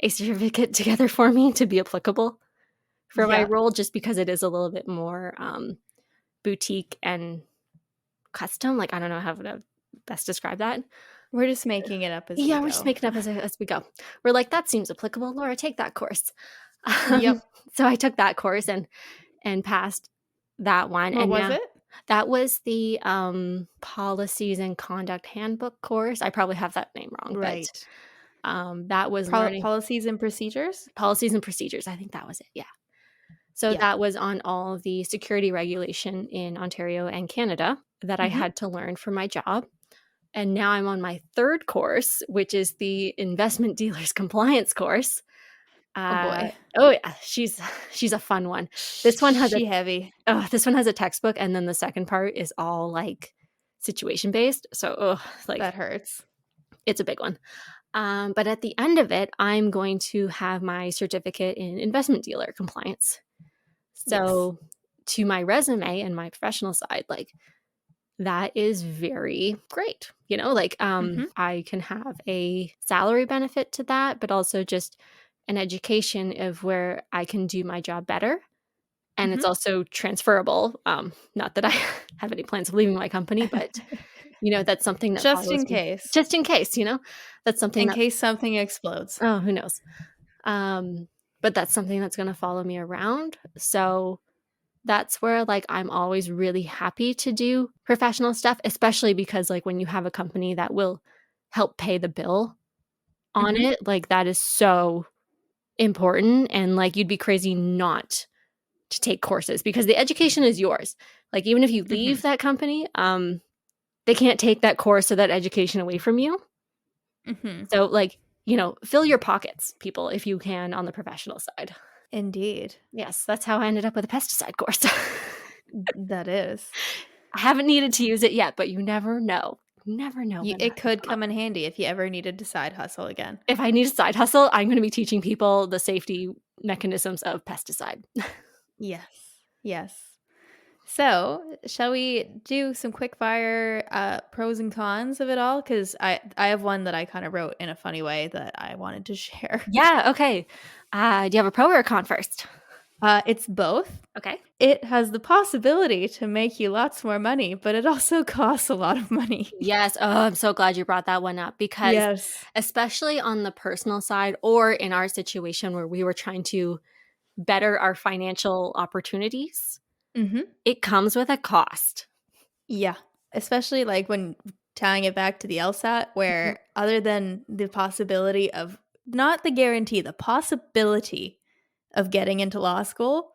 a certificate together for me to be applicable for my Yeah. role, just because it is a little bit more boutique and custom. Like, I don't know how to best describe that. We're just making it up as we Yeah, we're just go. making up as we go. We're like, that seems applicable. Laura, take that course. Yep. So I took that course and passed that one. What And was now it? that was the policies and conduct handbook course. I probably have that name wrong, but Right. that was learning Policies and procedures? policies and procedures. I think that was it. Yeah. So Yeah. that was on all the security regulation in Ontario and Canada that I Mhm. had to learn for my job. And now I'm on my third course, which is the investment dealers compliance course. Oh boy. Oh yeah, she's a fun one. This one has a She heavy. this one has a textbook, and then the second part is all like situation based. So like, That hurts. it's a big one. But at the end of it, I'm going to have my certificate in investment dealer compliance. Yes. So to my resume and my professional side, like, that is very great. Like, Mhm. I can have a salary benefit to that, but also just an education of where I can do my job better. And it's Mhm. also transferable. Not that I have any plans of leaving my company, but that's something that Just follows in me case. just in case. That's something In that, case something explodes. oh, who knows. Um, but that's something that's going to follow me around. So that's where, like, I'm always really happy to do professional stuff, especially because, like, when you have a company that will help pay the bill on Mhm. it, like, that is so important, and, like, you'd be crazy not to take courses, because the education is yours. Like, even if you leave Mhm. that company, they can't take that course or that education away from you. Mhm. So, like, fill your pockets, people, if you can, on the professional side. Indeed. Yes, that's how I ended up with a pesticide course. That is. I haven't needed to use it yet, but you never know. You never know You when that it could could come up. come in handy if you ever needed to side hustle again. If I need a side hustle, I'm gonna be teaching people the safety mechanisms of pesticide. Yes. Yes. So, shall we do some quick fire pros and cons of it all? Because I have one that I kind of wrote in a funny way that I wanted to share. Yeah, okay. Do you have a pro or a con first? It's both. Okay. It has the possibility to make you lots more money, but it also costs a lot of money. Yes. Oh, I'm so glad you brought that one up because Yes. especially on the personal side or in our situation where we were trying to better our financial opportunities, Mhm. it comes with a cost. Yeah. Especially, like, when tying it back to the LSAT Mhm. where other than the possibility of not the guarantee, the possibility of getting into law school,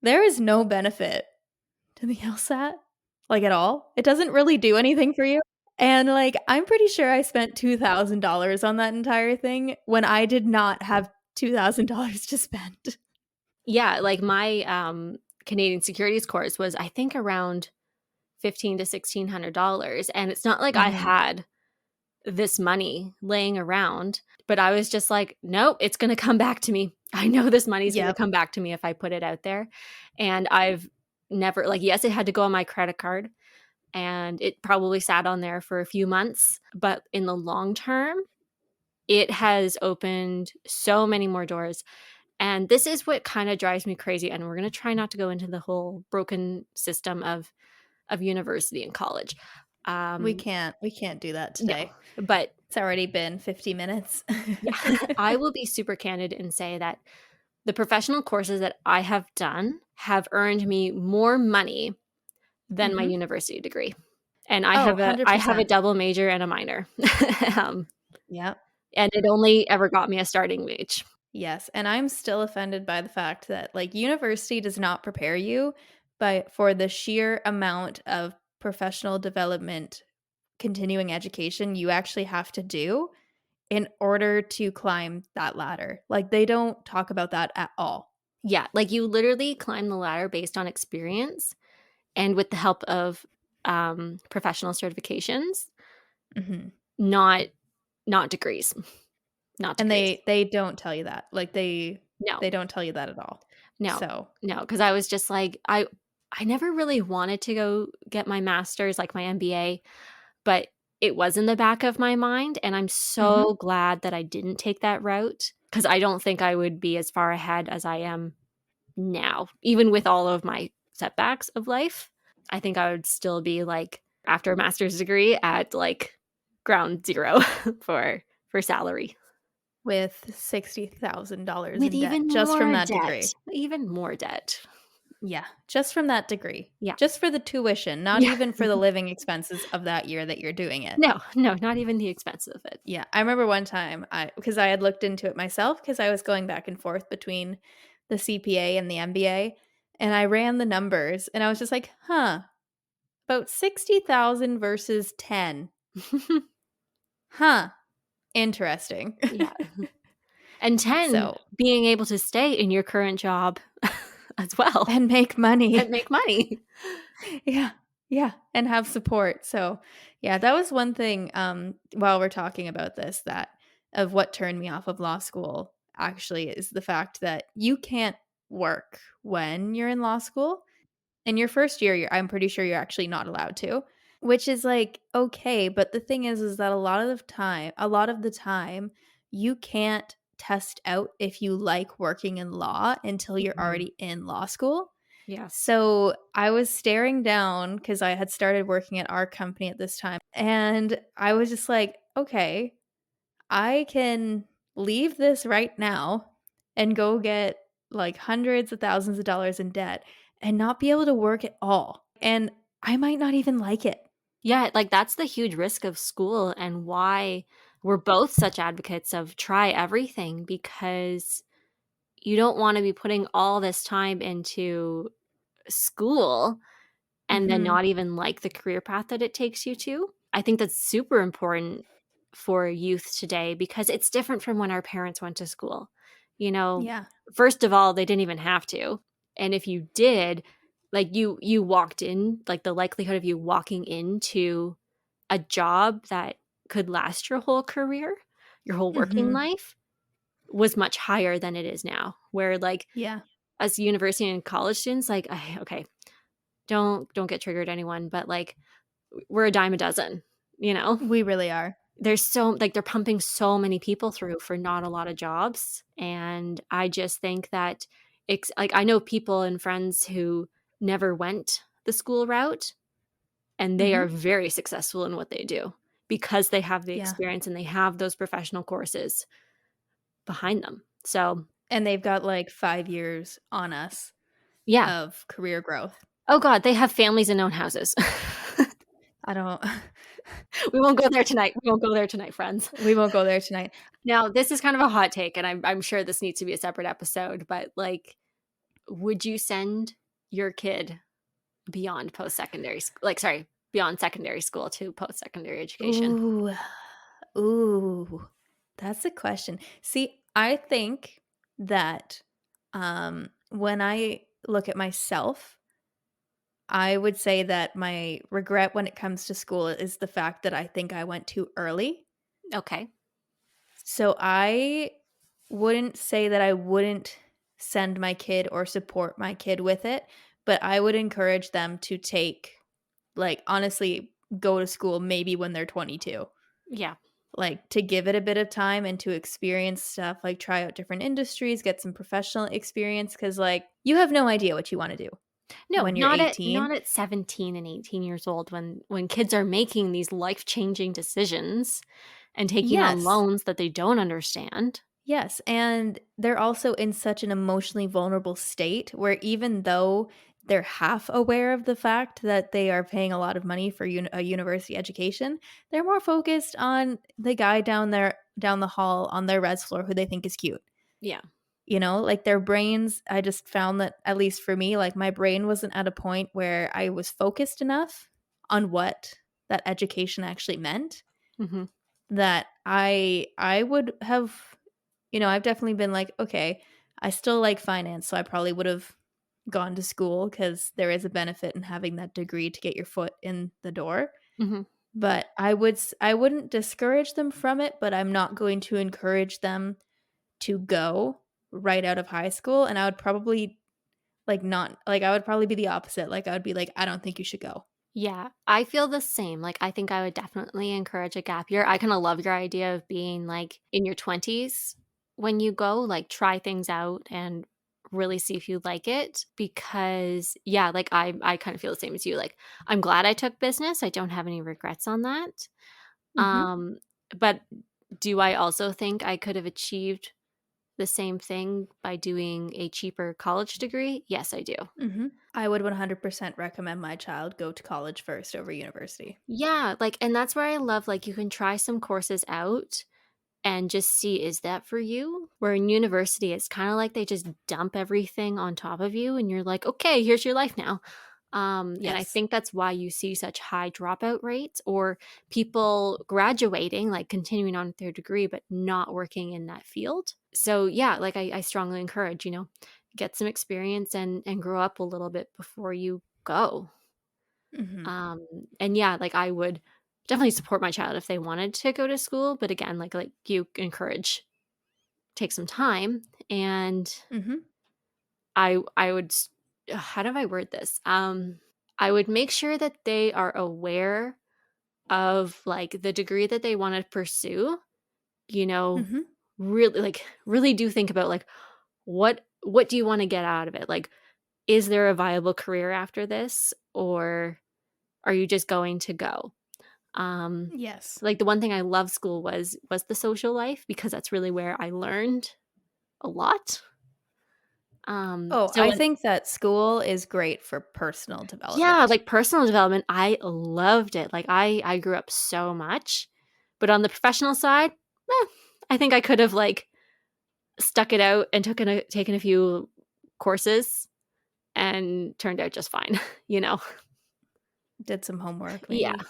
there is no benefit to the LSAT, like, at all. It doesn't really do anything for you, and, like, I'm pretty sure I spent $2,000 on that entire thing when I did not have $2,000 to spend. Yeah, like my Canadian securities course was I think around 15 to $1,600 and it's not like I Mhm. had this money laying around, but I was just like, "Nope, it's gonna come back to me. I know this money's gonna Yep. come back to me if I put it out there." And I've never like, yes, it had to go on my credit card, and it probably sat on there for a few months, but in the long term, it has opened so many more doors, and this is what kinda drives me crazy, and we're gonna try not to go into the whole broken system of university and college. Um, We can't do that no, today. but It's already been 50 minutes. yeah, I will be super candid and say that the professional courses that I have done have earned me more money than my Mhm. university degree. And Oh, I have a 100%. double major and a minor. um, Yep. and it only ever got me a starting wage. Yes, and I'm still offended by the fact that, like, university does not prepare you for the sheer amount of professional development, continuing education you actually have to do in order to climb that ladder. Like, they don't talk about that at all. Yeah, like you literally climb the ladder based on experience and with the help of professional certifications, Mhm. not not degrees, not And degrees. they don't tell you that. Like, No, they don't tell you that at all. no, So, no, because I was just like, I never really wanted to go get my master's, like my MBA, but it was in the back of my mind, and I'm mhm. so glad that I didn't take that route because I don't think I would be as far ahead as I am now, even with all of my setbacks of life. I think I would still be like after a master's degree at like ground zero for salary With $60,000 with in debt even just from more that debt, degree. even more debt. Yeah, just from that degree. Yeah. Just for the tuition, not Yeah. even for the living expenses of that year that you're doing it. No, no, not even the expense of it. Yeah, I remember one time because I had looked into it myself because I was going back and forth between the CPA and the MBA, and I ran the numbers and I was just like, "Huh, about 60,000 versus 10. Huh, interesting." Yeah. And 10, So, being able to stay in your current job as well and make money. and make money. Yeah. Yeah, and have support. So, yeah, that was one thing, while we're talking about this that of what turned me off of law school actually is the fact that you can't work when you're in law school. In your first year, I'm pretty sure you're actually not allowed to, which is like, okay, but the thing is that a lot of the time, you can't test out if you like working in law until you're Mhm. already in law school. Yes. So I was staring down because I had started working at our company at this time. And I was just like, okay, I can leave this right now and go get like hundreds of thousands of dollars in debt and not be able to work at all. And I might not even like it. Yeah, like, that's the huge risk of school and why we're both such advocates of try everything because you don't wanna be putting all this time into school and then Hmm. not even like the career path that it takes you to. I think that's super important for youth today because it's different from when our parents went to school. You know, Yeah. first of all, they didn't even have to. And if you did, like you walked in, like the likelihood of you walking into a job that could last your whole career, your whole working Hmm. life was much higher than it is now. Where like Yeah. as university and college students, like okay, don't get triggered, anyone, but, like, we're a dime a dozen, you know? We really are. There's so like, they're pumping so many people through for not a lot of jobs, and I just think that like, I know people and friends who never went the school route, and they Mhm. are very successful in what they do because they have the Yeah. experience and they have those professional courses behind them. So, And they've got, like, 5 years on us yeah. of career growth. Oh god, they have families and own houses. I don't We won't go there tonight. We won't go there tonight, friends. we won't go there tonight. Now, this is kind of a hot take, and I'm sure this needs to be a separate episode, but, like, would you send your kid beyond post-secondary sc like, sorry, beyond secondary school to post-secondary education? Ooh. Ooh. That's a question. See, I think that, when I look at myself, I would say that my regret when it comes to school is the fact that I think I went too early. Okay. So I wouldn't say that I wouldn't send my kid or support my kid with it, but I would encourage them to take, like, honestly, go to school maybe when they're 22. Yeah. Like, to give it a bit of time and to experience stuff, like, try out different industries, get some professional experience, because, like, you have no idea what you wanna do No, when you're not 18. at 17 and 18 years old when kids are making these life-changing decisions and taking on Yes. loans that they don't understand. Yes, and they're also in such an emotionally vulnerable state where even though they're half aware of the fact that they are paying a lot of money for a university education, they're more focused on the guy down the hall on their res floor who they think is cute. Yeah. You know, like, their brains, I just found that, at least for me, like, my brain wasn't at a point where I was focused enough on what that education actually meant Mhm. that I would have, I've definitely been like, "Okay, I still like finance, so I probably would've gone to school because there is a benefit in having that degree to get your foot in the door." Mhm. But I wouldn't discourage them from it, but I'm not going to encourage them to go right out of high school, and I would probably, like, not like, I would probably be the opposite, like, I would be like, "I don't think you should go." Yeah, I feel the same. Like, I think I would definitely encourage a gap year. I kinda love your idea of being, like, in your 20s when you go, like, try things out and really see if you like it because, yeah, like, I kinda feel the same as you. Like, I'm glad I took business. I don't have any regrets on that. Mhm, Um, but do I also think I could have achieved the same thing by doing a cheaper college degree? Yes, I do. mhm. I would 100% recommend my child go to college first over university. Yeah, like, and that's where I love, like, you can try some courses out and just see, is that for you? Where in university, it's kinda like they just dump everything on top of you and you're like, "Okay, here's your life now." And I Yes. think that's why you see such high dropout rates or people graduating, like, continuing on with their degree, but not working in that field. So, yeah, like, I strongly encourage, get some experience and grow up a little bit before you go. Mhm, Um, and yeah, like, I would definitely support my child if they wanted to go to school, but again, like you encourage, take some time, and mhm, I would how do I word this? I would make sure that they are aware of, like, the degree that they wanna pursue, you know, mhm, really do think about, like, what do you wanna get out of it? Like, is there a viable career after this, or are you just going to go? Um, yes. like, the one thing I love school was the social life because that's really where I learned a lot. Oh, So I when think that school is great for personal yeah, development. like, personal development, I loved it. Like, I grew up so much, but on the professional side, I think I could have, like, stuck it out and taken a few courses and turned out just fine, you know? Did some homework, Yeah. maybe.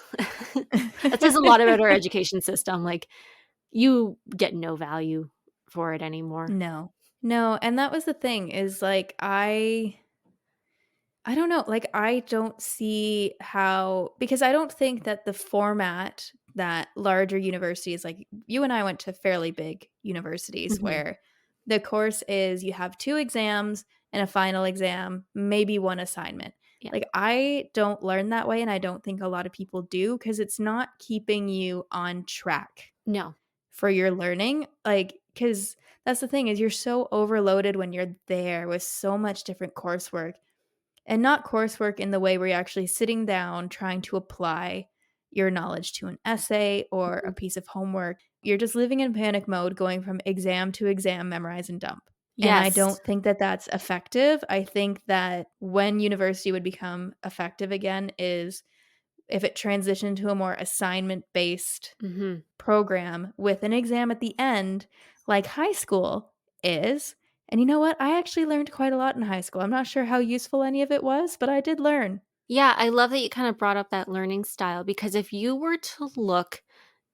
That says a lot about our education system, like, you get no value for it anymore. No. No, and that was the thing is, like, I don't know, like, I don't see how, because I don't think that the format that larger universities, like, you and I went to fairly big universities Mhm. where the course is you have 2 exams and a final exam, maybe 1 assignment. Yeah. Like, I don't learn that way, and I don't think a lot of people do because it's not keeping you on track No. for your learning. Like, because that's the thing is you're so overloaded when you're there with so much different coursework. And not coursework in the way where you're actually sitting down trying to apply your knowledge to an essay or a Mhm. piece of homework. You're just living in panic mode, going from exam to exam, memorize and dump. And I Yes. don't think that that's effective. I think that when university would become effective again is if it transitioned to a more assignment based Mhm. program with an exam at the end, like high school is. And you know what? I actually learned quite a lot in high school. I'm not sure how useful any of it was, but I did learn. Yeah, I love that you kind of brought up that learning style because if you were to look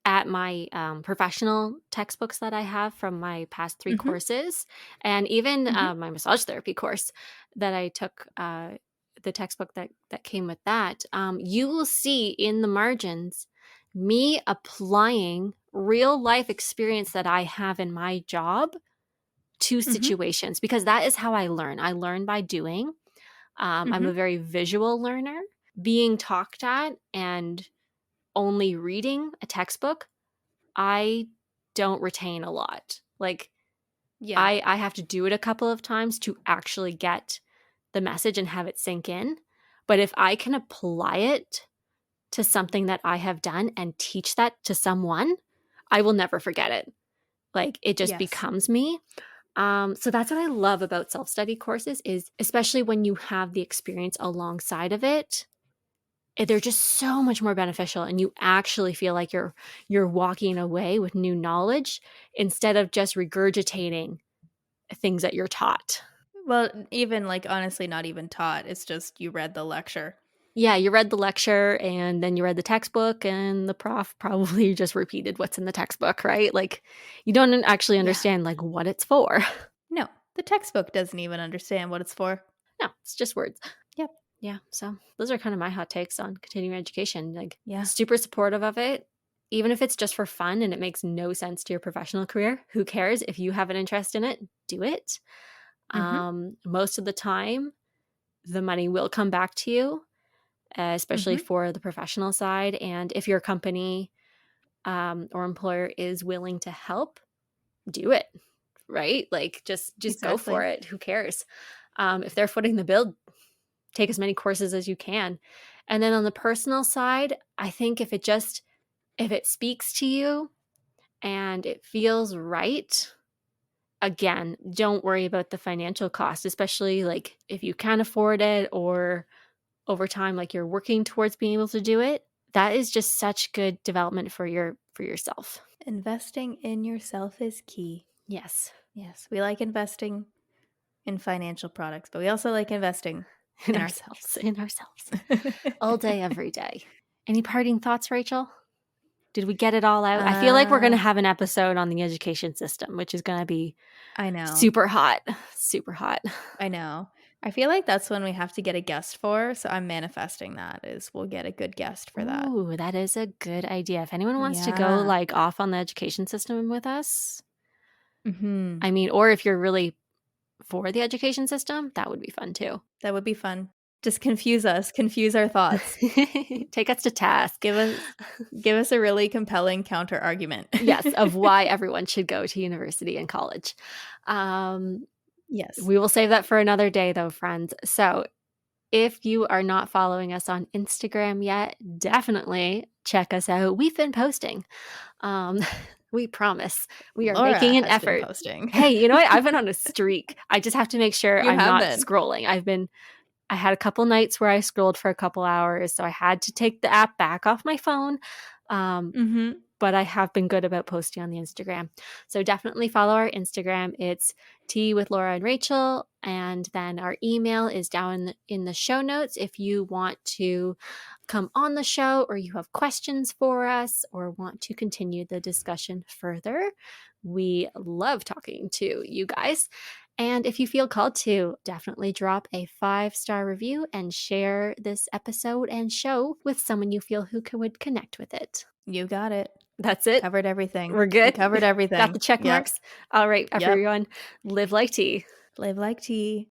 at my professional textbooks that I have from my past 3 Mhm, courses, and even mhm, my massage therapy course that I took, the textbook that came with that, you will see in the margins me applying real life experience that I have in my job to mhm, situations because that is how I learn. I learn by doing. I'm mhm. a very visual learner. Being talked at and only reading a textbook, I don't retain a lot. Like Yeah. I have to do it a couple of times to actually get the message and have it sink in. But if I can apply it to something that I have done and teach that to someone, I will never forget it. Like it just Yes. becomes me. So that's what I love about self-study courses is especially when you have the experience alongside of it, they're just so much more beneficial and you actually feel like you're walking away with new knowledge instead of just regurgitating things that you're taught. Well, even, like, honestly, not even taught, it's just you read the lecture. Yeah, you read the lecture and then you read the textbook and the prof probably just repeated what's in the textbook, right? Like you don't actually Yeah. understand like what it's for. No, the textbook doesn't even understand what it's for. No, it's just words. Yep. Yeah, so those are kind of my hot takes on continuing education. Like, Yeah. super supportive of it, even if it's just for fun and it makes no sense to your professional career. Who cares? If you have an interest in it, do it. Mhm, Most of the time, the money will come back to you, especially mhm. for the professional side. And if your company or employer is willing to help, do it. Right? Like, just go for Exactly. it. Who cares? If they're footing the bill, take as many courses as you can. And then on the personal side, I think if it speaks to you and it feels right, again, don't worry about the financial cost, especially like if you can afford it or over time like you're working towards being able to do it. That is just such good development for yourself. Investing in yourself is key. Yes. Yes, we like investing in financial products, but we also like investing In in ourselves, ourselves. in ourselves. All day every day. Any parting thoughts, Rachel? Did we get it all out? I feel like we're gonna Uh, have an episode on the education system, which is gonna be I know. super hot, super hot. I know. I feel like that's when we have to get a guest for, so I'm manifesting that is we'll get a good guest for that. Ooh, that is a good idea. If anyone wants to go, Yeah. like, off on the education system with us, Mhm. I mean, or if you're really for the education system, that would be fun too. That would be fun. Just confuse us, confuse our thoughts. Take us to task. Give us give us a really compelling counter argument. Yes, of why everyone should go to university and college. Um, Yes. we will save that for another day though, friends. So if you are not following us on Instagram yet, definitely check us out. We've been posting. Um, we promise we are Laura making an has been effort. posting. Hey, you know what? I've been on a streak. I just have to make sure You I'm have not been. scrolling. I had a couple nights where I scrolled for a couple hours, so I had to take the app back off my phone. Um, Mhm. but I have been good about posting on the Instagram. So definitely follow our Instagram. It's Tea with Laura and Rachel. And then our email is down in the show notes if you want to come on the show or you have questions for us or want to continue the discussion further. We love talking to you guys. And if you feel called to, definitely drop a 5-star review and share this episode and show with someone you feel who would connect with it. You got it. That's it. Covered everything. We're We good. covered Got everything. the check Yep. marks. All right, Yep. everyone, live like tea. Live like tea.